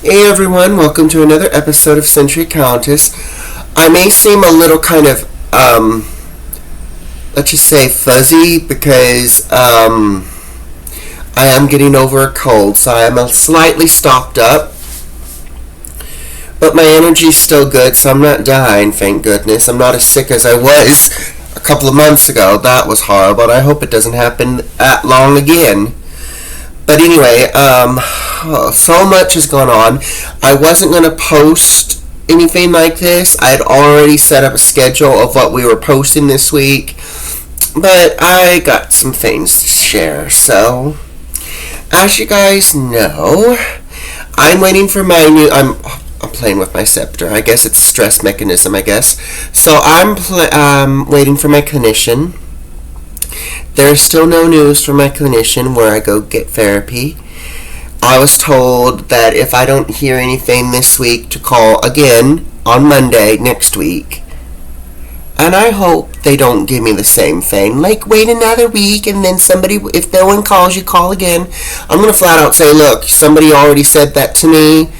Hey everyone, welcome to another episode of Century Countess. I may seem a little kind of, let's just say fuzzy because I am getting over a cold, so I am slightly stopped up. But my energy's still good, so I'm not dying, thank goodness. I'm not as sick as I was a couple of months ago. That was horrible, and I hope it doesn't happen that long again. But anyway, so much has gone on. I wasn't going to post anything like this. I had already set up a schedule of what we were posting this week. But I got some things to share. So, as you guys know, I'm waiting for my new... I'm playing with my scepter. I guess it's a stress mechanism, I guess. So, I'm waiting for my Clinition. There's still no news from my clinician where I go get therapy. I was told that if I don't hear anything this week to call again on Monday next week. And I hope they don't give me the same thing. Like, wait another week and then somebody, if no one calls you, call again. I'm going to flat out say, look, somebody already said that to me.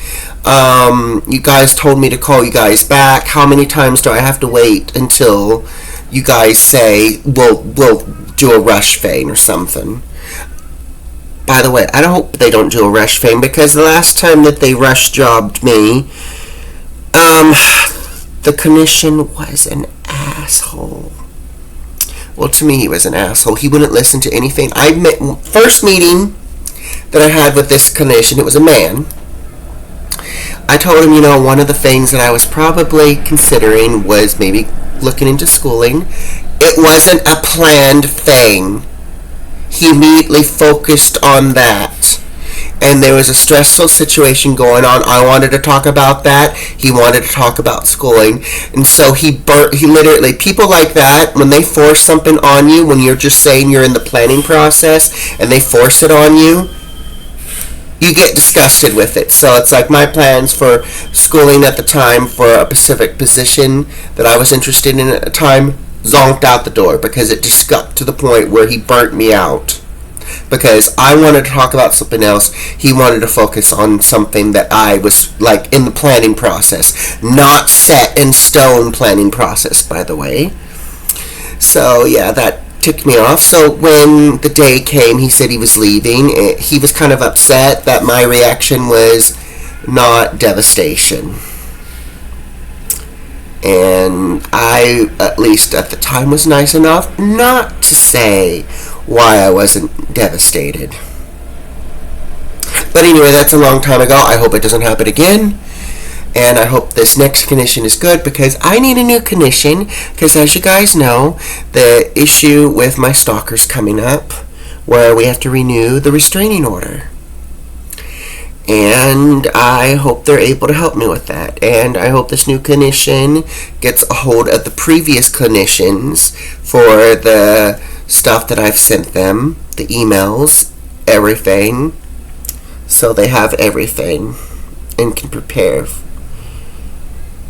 You guys told me to call you guys back. How many times do I have to wait until you guys say, we'll do a rush thing or something? By the way, I hope they don't do a rush thing, because the last time that they rush jobbed me, the clinician was an asshole. Well, to me, he was an asshole. He wouldn't listen to anything. First meeting that I had with this clinician, it was a man. I told him, one of the things that I was probably considering was maybe looking into schooling. It wasn't a planned thing. He immediately focused on that. And there was a stressful situation going on. I wanted to talk about that. He wanted to talk about schooling. And so he literally, people like that, when they force something on you, when you're just saying you're in the planning process, and they force it on you, you get disgusted with it. So it's like my plans for schooling at the time for a specific position that I was interested in at the time zonked out the door, because it just got to the point where he burnt me out. Because I wanted to talk about something else, he wanted to focus on something that I was like in the planning process. Not set in stone planning process, by the way. So yeah, that ticked me off. So when the day came, he said he was leaving. He was kind of upset that my reaction was not devastation. And I, at least at the time, was nice enough not to say why I wasn't devastated. But anyway, that's a long time ago. I hope it doesn't happen again. And I hope this next clinician is good, because I need a new clinician. Because as you guys know, the issue with my stalker's coming up, where we have to renew the restraining order. And I hope they're able to help me with that. And I hope this new clinician gets a hold of the previous clinicians for the stuff that I've sent them, the emails, everything, so they have everything and can prepare.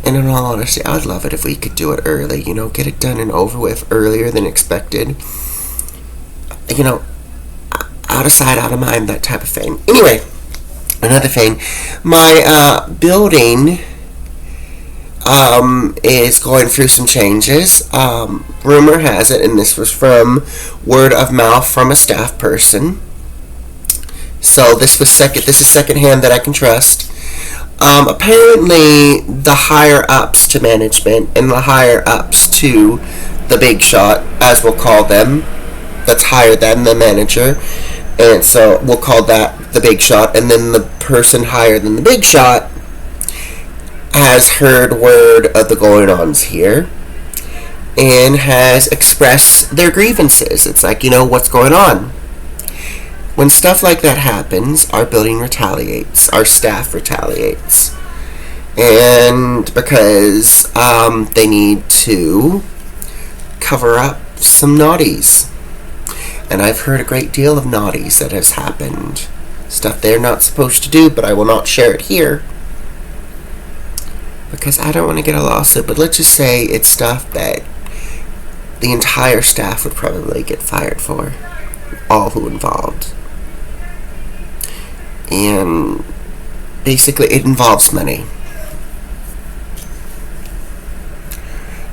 And in all honesty, I'd love it if we could do it early, get it done and over with earlier than expected. Out of sight, out of mind, that type of thing. Anyway, another thing, my building is going through some changes. Rumor has it, and this was from word of mouth from a staff person. So this is secondhand that I can trust. Apparently, the higher ups to management and the higher ups to the big shot, as we'll call them, that's higher than the manager, and so we'll call that the big shot, and then the person higher than the big shot has heard word of the going-ons here and has expressed their grievances. It's like, what's going on? When stuff like that happens, our building retaliates, our staff retaliates, and because they need to cover up some naughties. And I've heard a great deal of naughties that has happened. Stuff they're not supposed to do, but I will not share it here, because I don't want to get a lawsuit. But let's just say it's stuff that the entire staff would probably get fired for. All who involved. And basically it involves money.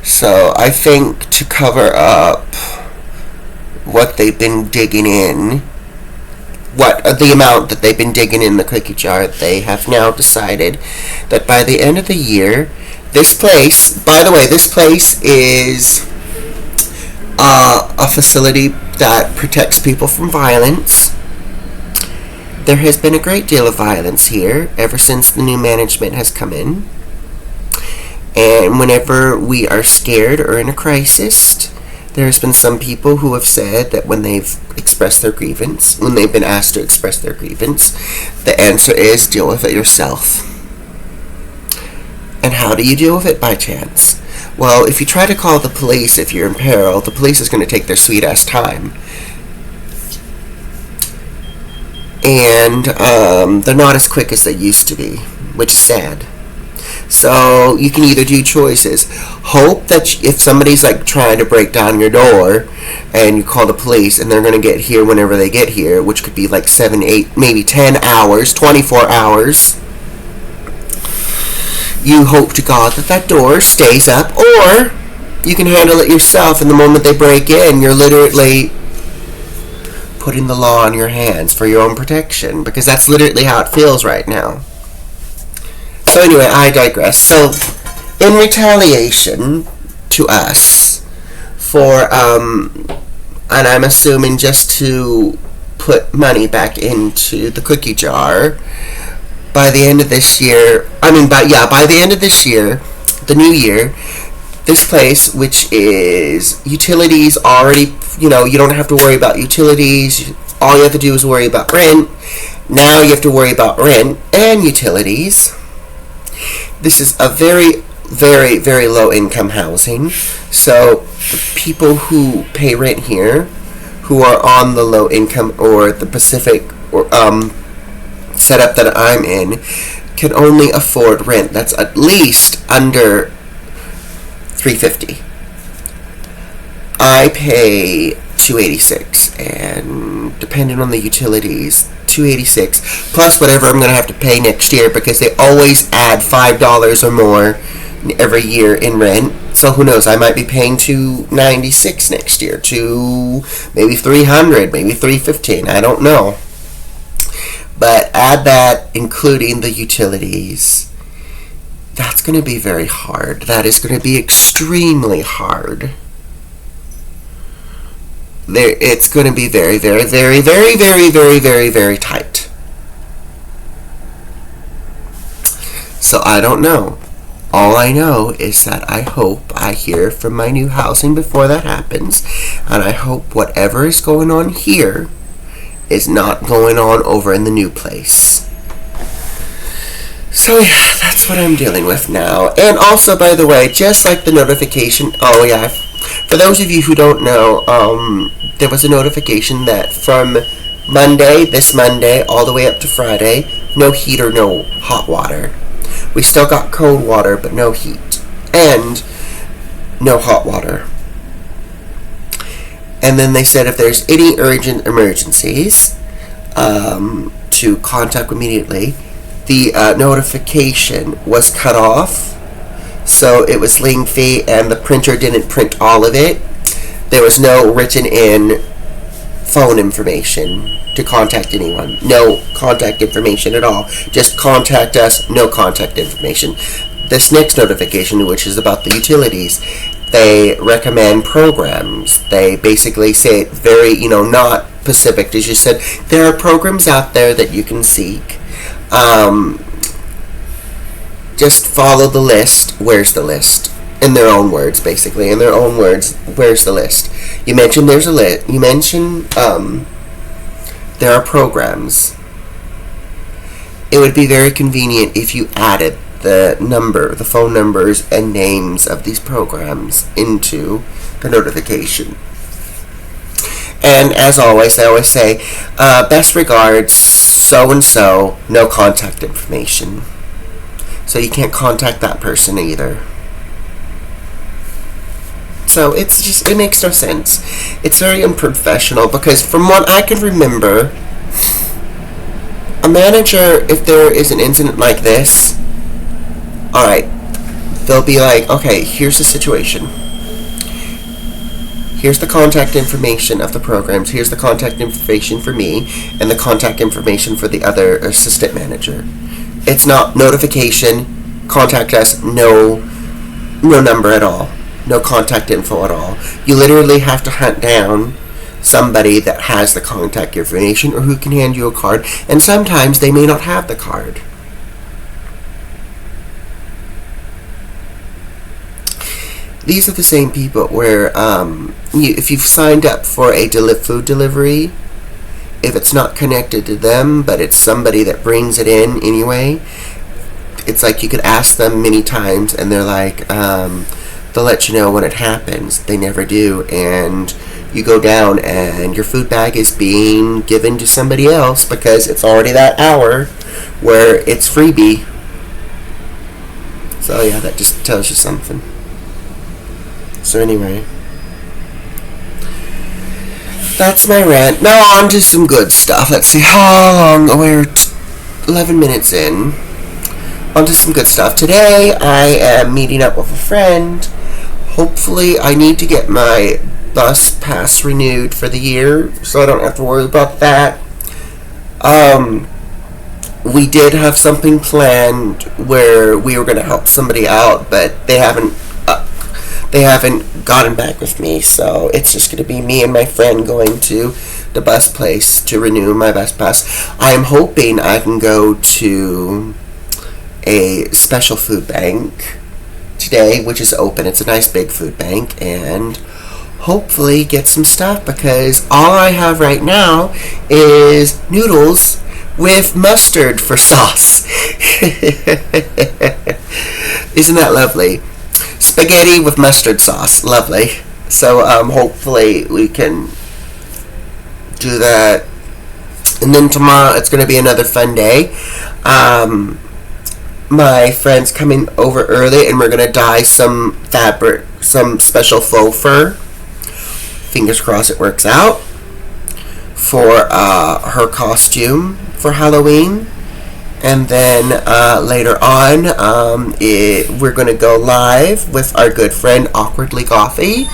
So I think to cover up what they've been digging in, the amount that they've been digging in the cookie jar, they have now decided that by the end of the year, this place, by the way, this place is a facility that protects people from violence. There has been a great deal of violence here ever since the new management has come in. And whenever we are scared or in a crisis, there's been some people who have said that when they've expressed their grievance, when they've been asked to express their grievance, the answer is deal with it yourself. And how do you deal with it by chance? Well, if you try to call the police if you're in peril, the police is going to take their sweet ass time. And they're not as quick as they used to be, which is sad. So you can either do choices. Hope that if somebody's like trying to break down your door and you call the police and they're going to get here whenever they get here, which could be like 7, 8, maybe 10 hours, 24 hours, you hope to God that door stays up, or you can handle it yourself, and the moment they break in, you're literally putting the law in your hands for your own protection, because that's literally how it feels right now. So anyway, I digress. So, in retaliation to us for, and I'm assuming just to put money back into the cookie jar, by the end of this year, by the end of this year, the new year, this place, which is utilities already, you don't have to worry about utilities. All you have to do is worry about rent. Now you have to worry about rent and utilities. This is a very, very, very low income housing. So the people who pay rent here, who are on the low income or the Pacific or setup that I'm in, can only afford rent that's at least under $350. I pay $286, and depending on the utilities, $286 plus whatever I'm going to have to pay next year, because they always add $5 or more every year in rent. So who knows, I might be paying $296 next year, to maybe $300, maybe $315, I don't know. But add that, including the utilities, that's going to be very hard. That is going to be extremely hard. It's going to be very, very, very, very, very, very, very, very tight. So I don't know. All I know is that I hope I hear from my new housing before that happens. And I hope whatever is going on here is not going on over in the new place. So yeah, that's what I'm dealing with now. And also, by the way, just like the notification, for those of you who don't know, there was a notification that from this Monday, all the way up to Friday, no heat or no hot water. We still got cold water, but no heat. And no hot water. And then they said if there's any urgent emergencies, to contact immediately. The notification was cut off, so it was lengthy, and the printer didn't print all of it. There was no written in phone information to contact anyone. No contact information at all. Just contact us, no contact information. This next notification, which is about the utilities, they recommend programs. They basically say very, not specific, as you said. There are programs out there that you can seek. Just follow the list. Where's the list? In their own words, basically. In their own words, where's the list? You mentioned there's a list. You mentioned there are programs. It would be very convenient if you added the phone numbers and names of these programs into the notification. And as always, I always say, best regards, so-and-so, no contact information. So you can't contact that person either. So it makes no sense. It's very unprofessional, because from what I can remember, a manager, if there is an incident like this, alright, they'll be like, okay, here's the situation. Here's the contact information of the programs. Here's the contact information for me and the contact information for the other assistant manager. It's not notification, contact us, no number at all. No contact info at all. You literally have to hunt down somebody that has the contact information or who can hand you a card, and sometimes they may not have the card. These are the same people where if you've signed up for a food delivery, if it's not connected to them, but it's somebody that brings it in anyway, it's like you could ask them many times, and they're like, they'll let you know when it happens. They never do, and you go down, and your food bag is being given to somebody else because it's already that hour where it's freebie. So yeah, that just tells you something. So anyway, that's my rant. Now on to some good stuff. Let's see how long. We're 11 minutes in. On to some good stuff. Today I am meeting up with a friend. Hopefully I need to get my bus pass renewed for the year, so I don't have to worry about that. We did have something planned where we were going to help somebody out, but they haven't gotten back with me, so it's just going to be me and my friend going to the bus place to renew my bus pass. I am hoping I can go to a special food bank today, which is open. It's a nice big food bank, and hopefully get some stuff, because all I have right now is noodles with mustard for sauce. Isn't that lovely? Spaghetti with mustard sauce. Lovely. So hopefully we can do that. And then tomorrow it's going to be another fun day. My friend's coming over early, and we're going to dye some fabric, some special faux fur. Fingers crossed it works out for her costume for Halloween. And then later on, we're going to go live with our good friend Awkwardly Gothy.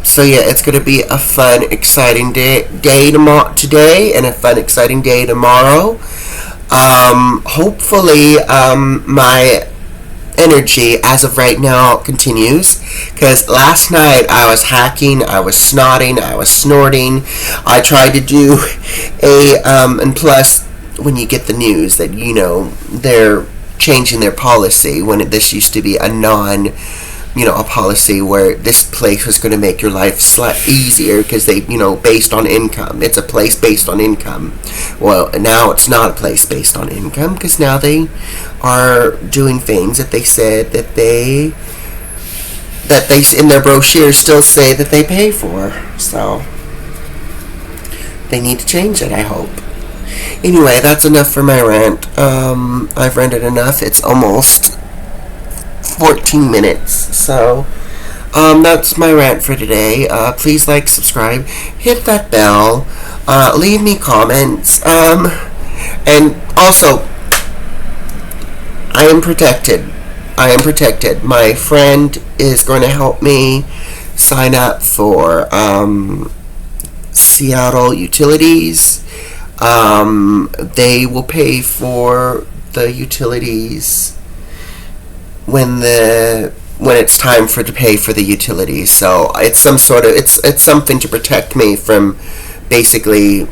So yeah, it's going to be a fun, exciting day today, and a fun, exciting day tomorrow. Hopefully, my energy as of right now continues, because last night I was hacking, I was snotting, I was snorting. I tried to do and plus when you get the news that, you know, they're changing their policy, when this used to be a policy where this place was going to make your life easier because they, based on income. It's a place based on income. Well, now it's not a place based on income, because now they are doing things that they said that they in their brochures still say that they pay for. So they need to change it, I hope. Anyway, that's enough for my rant. I've ranted enough. It's almost 14 minutes. So that's my rant for today. Please like, subscribe, hit that bell, leave me comments, and also I am protected. My friend is going to help me sign up for Seattle utilities. They will pay for the utilities when it's time to pay for the utilities. So it's it's something to protect me from, basically,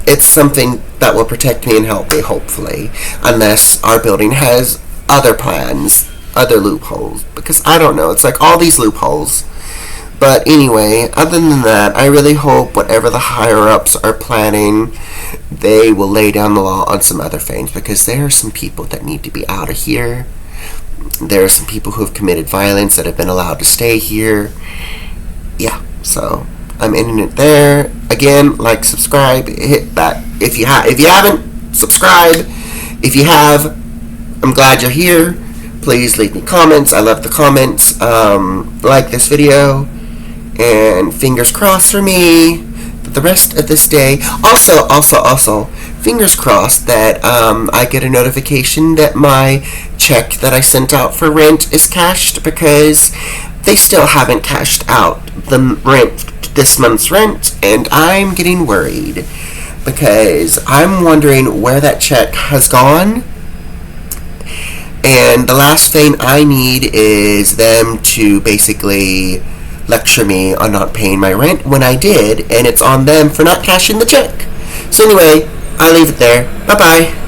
it's something that will protect me and help me, hopefully, unless our building has other plans, other loopholes, because I don't know, it's like all these loopholes. But anyway, other than that, I really hope whatever the higher-ups are planning, they will lay down the law on some other things, because there are some people that need to be out of here. There are some people who have committed violence that have been allowed to stay here. Yeah, so I'm ending it there. Again, like, subscribe, hit that. If you haven't, subscribe. If you have, I'm glad you're here. Please leave me comments. I love the comments. Like this video. And fingers crossed for me that the rest of this day. Also, fingers crossed that I get a notification that my check that I sent out for rent is cashed, because they still haven't cashed out the rent, this month's rent, and I'm getting worried because I'm wondering where that check has gone. And the last thing I need is them to basically lecture me on not paying my rent when I did, and it's on them for not cashing the check. So anyway, I'll leave it there. Bye-bye.